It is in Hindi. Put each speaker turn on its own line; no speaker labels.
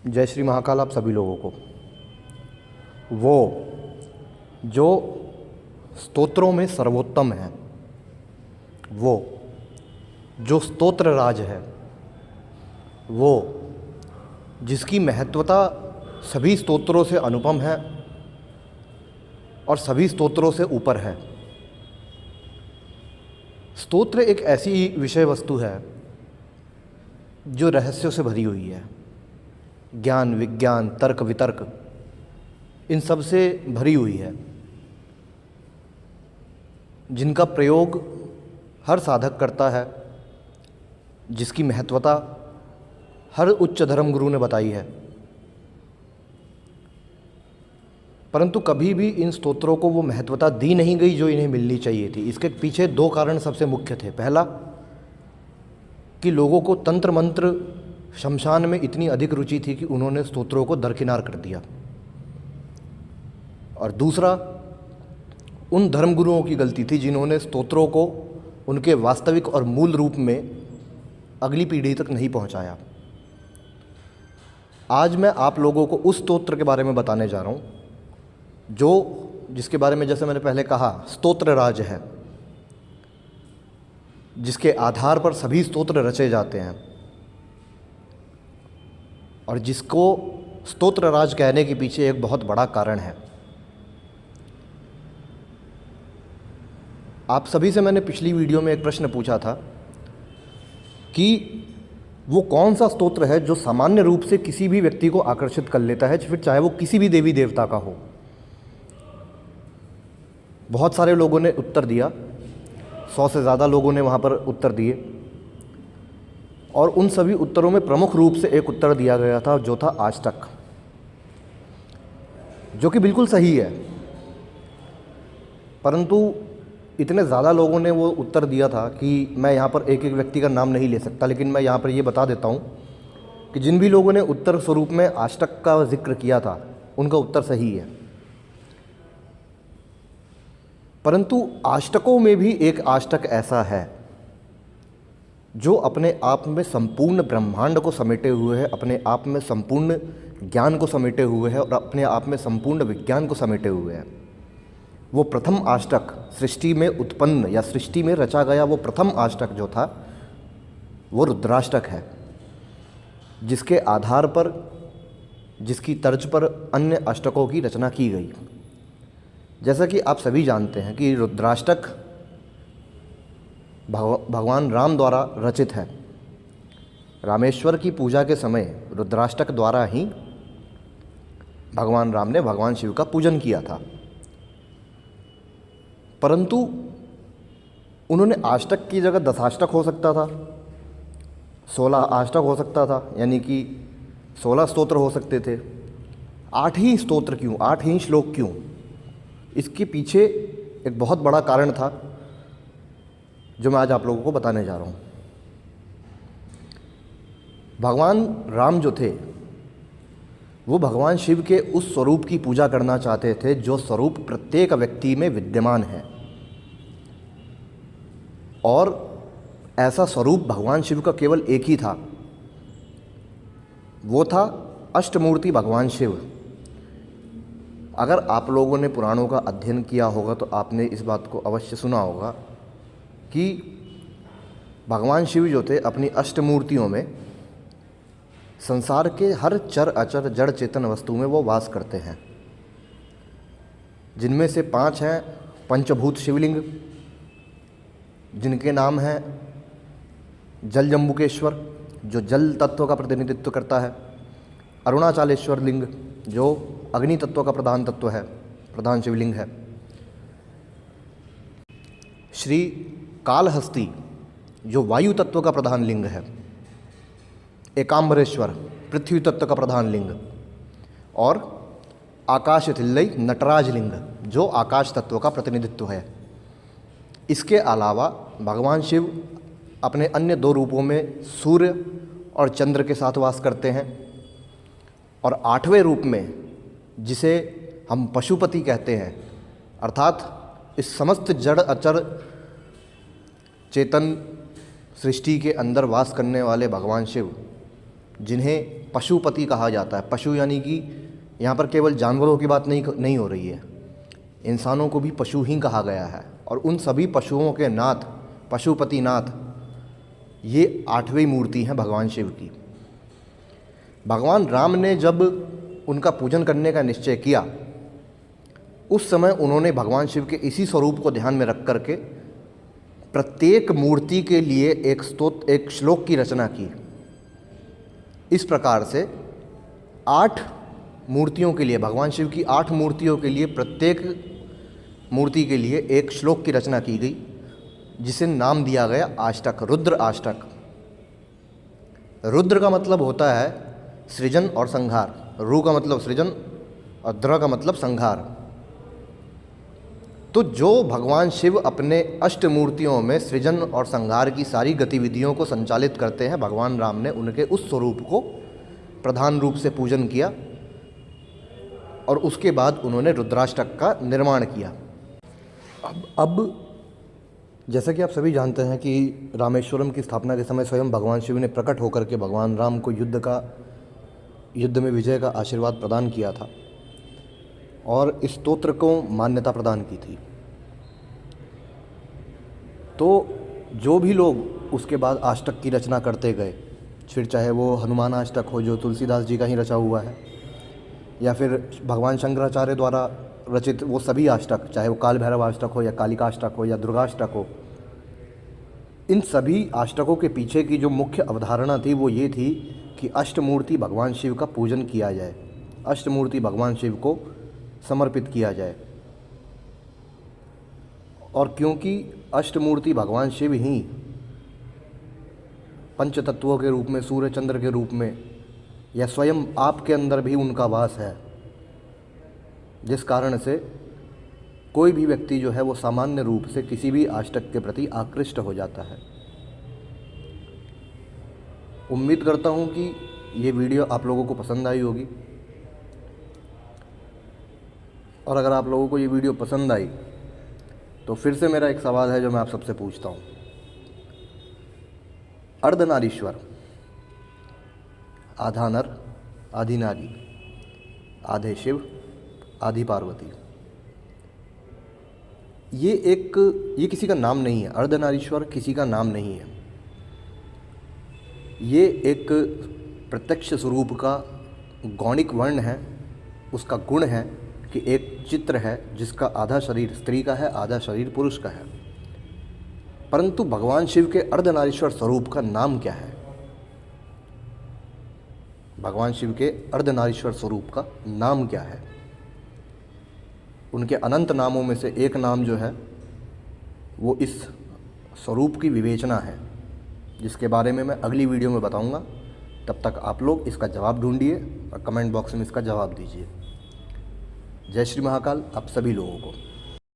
जय श्री महाकाल आप सभी लोगों को। वो जो स्तोत्रों में सर्वोत्तम है, वो जो स्तोत्र राज है, वो जिसकी महत्वता सभी स्तोत्रों से अनुपम है और सभी स्तोत्रों से ऊपर है। स्तोत्र एक ऐसी विषय वस्तु है जो रहस्यों से भरी हुई है। ज्ञान, विज्ञान, तर्क, वितर्क, इन सब से भरी हुई है, जिनका प्रयोग हर साधक करता है, जिसकी महत्वता हर उच्च धर्म गुरु ने बताई है। परंतु कभी भी इन स्तोत्रों को वो महत्वता दी नहीं गई जो इन्हें मिलनी चाहिए थी। इसके पीछे दो कारण सबसे मुख्य थे। पहला कि लोगों को तंत्र मंत्र शमशान में इतनी अधिक रुचि थी कि उन्होंने स्तोत्रों को दरकिनार कर दिया, और दूसरा उन धर्मगुरुओं की गलती थी जिन्होंने स्तोत्रों को उनके वास्तविक और मूल रूप में अगली पीढ़ी तक नहीं पहुंचाया। आज मैं आप लोगों को उस स्तोत्र के बारे में बताने जा रहा हूं जिसके बारे में, जैसे मैंने पहले कहा, स्तोत्र राज है, जिसके आधार पर सभी स्तोत्र रचे जाते हैं और जिसको स्तोत्र राज कहने के पीछे एक बहुत बड़ा कारण है। आप सभी से मैंने पिछली वीडियो में एक प्रश्न पूछा था कि वो कौन सा स्तोत्र है जो सामान्य रूप से किसी भी व्यक्ति को आकर्षित कर लेता है, फिर चाहे वो किसी भी देवी देवता का हो। बहुत सारे लोगों ने उत्तर दिया, 100 से ज़्यादा लोगों ने वहाँ पर उत्तर दिए, और उन सभी उत्तरों में प्रमुख रूप से एक उत्तर दिया गया था जो था आष्टक, जो कि बिल्कुल सही है। परंतु इतने ज़्यादा लोगों ने वो उत्तर दिया था कि मैं यहाँ पर एक एक व्यक्ति का नाम नहीं ले सकता, लेकिन मैं यहाँ पर ये बता देता हूँ कि जिन भी लोगों ने उत्तर स्वरूप में आष्टक का जिक्र किया था उनका उत्तर सही है। परंतु आष्टकों में भी एक आष्टक ऐसा है जो अपने आप में संपूर्ण ब्रह्मांड को समेटे हुए है, अपने आप में संपूर्ण ज्ञान को समेटे हुए है और अपने आप में संपूर्ण विज्ञान को समेटे हुए है। वो प्रथम आष्टक, सृष्टि में उत्पन्न या सृष्टि में रचा गया वो प्रथम आष्टक जो था वो रुद्राष्टक है, जिसके आधार पर, जिसकी तर्ज पर अन्य अष्टकों की रचना की गई। जैसा कि आप सभी जानते हैं कि रुद्राष्टक भगवान राम द्वारा रचित है। रामेश्वर की पूजा के समय रुद्राष्टक द्वारा ही भगवान राम ने भगवान शिव का पूजन किया था। परंतु उन्होंने आष्टक की जगह दशाष्टक हो सकता था, 16 आष्टक हो सकता था, यानी कि 16 स्तोत्र हो सकते थे। 8 ही स्तोत्र क्यों, 8 ही श्लोक क्यों? इसके पीछे एक बहुत बड़ा कारण था जो मैं आज आप लोगों को बताने जा रहा हूँ। भगवान राम जो थे वो भगवान शिव के उस स्वरूप की पूजा करना चाहते थे जो स्वरूप प्रत्येक व्यक्ति में विद्यमान है, और ऐसा स्वरूप भगवान शिव का केवल एक ही था, वो था अष्टमूर्ति भगवान शिव। अगर आप लोगों ने पुराणों का अध्ययन किया होगा तो आपने इस बात को अवश्य सुना होगा कि भगवान शिव जो थे अपनी अष्टमूर्तियों में संसार के हर चर अचर जड़ चेतन वस्तु में वो वास करते हैं, जिनमें से 5 हैं पंचभूत शिवलिंग, जिनके नाम हैं जल जम्बुकेश्वर जो जल तत्व का प्रतिनिधित्व करता है, अरुणाचलेश्वर लिंग जो अग्नि तत्व का प्रधान तत्व है, प्रधान शिवलिंग है, श्री कालहस्ती जो वायु तत्व का प्रधान लिंग है, एकाम्बरेश्वर पृथ्वी तत्व का प्रधान लिंग, और आकाश थिल्लई नटराज लिंग जो आकाश तत्व का प्रतिनिधित्व है। इसके अलावा भगवान शिव अपने अन्य 2 रूपों में सूर्य और चंद्र के साथ वास करते हैं, और 8वें रूप में जिसे हम पशुपति कहते हैं, अर्थात इस समस्त जड़ अचर चेतन सृष्टि के अंदर वास करने वाले भगवान शिव जिन्हें पशुपति कहा जाता है। पशु यानी कि यहाँ पर केवल जानवरों की बात नहीं हो रही है, इंसानों को भी पशु ही कहा गया है। और उन सभी पशुओं के नाथ पशुपतिनाथ ये 8वीं मूर्ति हैं भगवान शिव की। भगवान राम ने जब उनका पूजन करने का निश्चय किया, उस समय उन्होंने भगवान शिव के इसी स्वरूप को ध्यान में रख करके प्रत्येक मूर्ति के लिए एक श्लोक की रचना की। इस प्रकार से 8 मूर्तियों के लिए, भगवान शिव की 8 मूर्तियों के लिए, प्रत्येक मूर्ति के लिए एक श्लोक की रचना की गई, जिसे नाम दिया गया अष्टक, रुद्र अष्टक। रुद्र का मतलब होता है सृजन और संहार, रु का मतलब सृजन और द्र का मतलब संहार। तो जो भगवान शिव अपने अष्टमूर्तियों में सृजन और संहार की सारी गतिविधियों को संचालित करते हैं, भगवान राम ने उनके उस स्वरूप को प्रधान रूप से पूजन किया और उसके बाद उन्होंने रुद्राष्टक का निर्माण किया। अब जैसा कि आप सभी जानते हैं कि रामेश्वरम की स्थापना के समय स्वयं भगवान शिव ने प्रकट होकर के भगवान राम को युद्ध में विजय का आशीर्वाद प्रदान किया था और इस स्तोत्र को मान्यता प्रदान की थी। तो जो भी लोग उसके बाद अष्टक की रचना करते गए, फिर चाहे वो हनुमान अष्टक हो जो तुलसीदास जी का ही रचा हुआ है, या फिर भगवान शंकराचार्य द्वारा रचित वो सभी अष्टक, चाहे वो काल भैरव अष्टक हो या कालिका अष्टक हो या दुर्गा अष्टक हो, इन सभी अष्टकों के पीछे की जो मुख्य अवधारणा थी वो ये थी कि अष्टमूर्ति भगवान शिव का पूजन किया जाए, अष्टमूर्ति भगवान शिव को समर्पित किया जाए। और क्योंकि अष्टमूर्ति भगवान शिव ही पंचतत्वों के रूप में, सूर्य चंद्र के रूप में, या स्वयं आपके अंदर भी उनका वास है, जिस कारण से कोई भी व्यक्ति जो है वो सामान्य रूप से किसी भी अष्टक के प्रति आकृष्ट हो जाता है। उम्मीद करता हूँ कि ये वीडियो आप लोगों को पसंद आई होगी, और अगर आप लोगों को ये वीडियो पसंद आई तो फिर से मेरा एक सवाल है जो मैं आप सबसे पूछता हूँ। अर्धनारीश्वर, आधा नर आधी नारी, आधे शिव आधी पार्वती, ये किसी का नाम नहीं है। अर्धनारीश्वर किसी का नाम नहीं है, ये एक प्रत्यक्ष स्वरूप का गौणिक वर्ण है, उसका गुण है कि एक चित्र है जिसका आधा शरीर स्त्री का है, आधा शरीर पुरुष का है। परंतु भगवान शिव के अर्धनारीश्वर स्वरूप का नाम क्या है? भगवान शिव के अर्धनारीश्वर स्वरूप का नाम क्या है? उनके अनंत नामों में से एक नाम जो है वो इस स्वरूप की विवेचना है, जिसके बारे में मैं अगली वीडियो में बताऊंगा। तब तक आप लोग इसका जवाब ढूंढिए और कमेंट बॉक्स में इसका जवाब दीजिए। जय श्री महाकाल आप सभी लोगों को।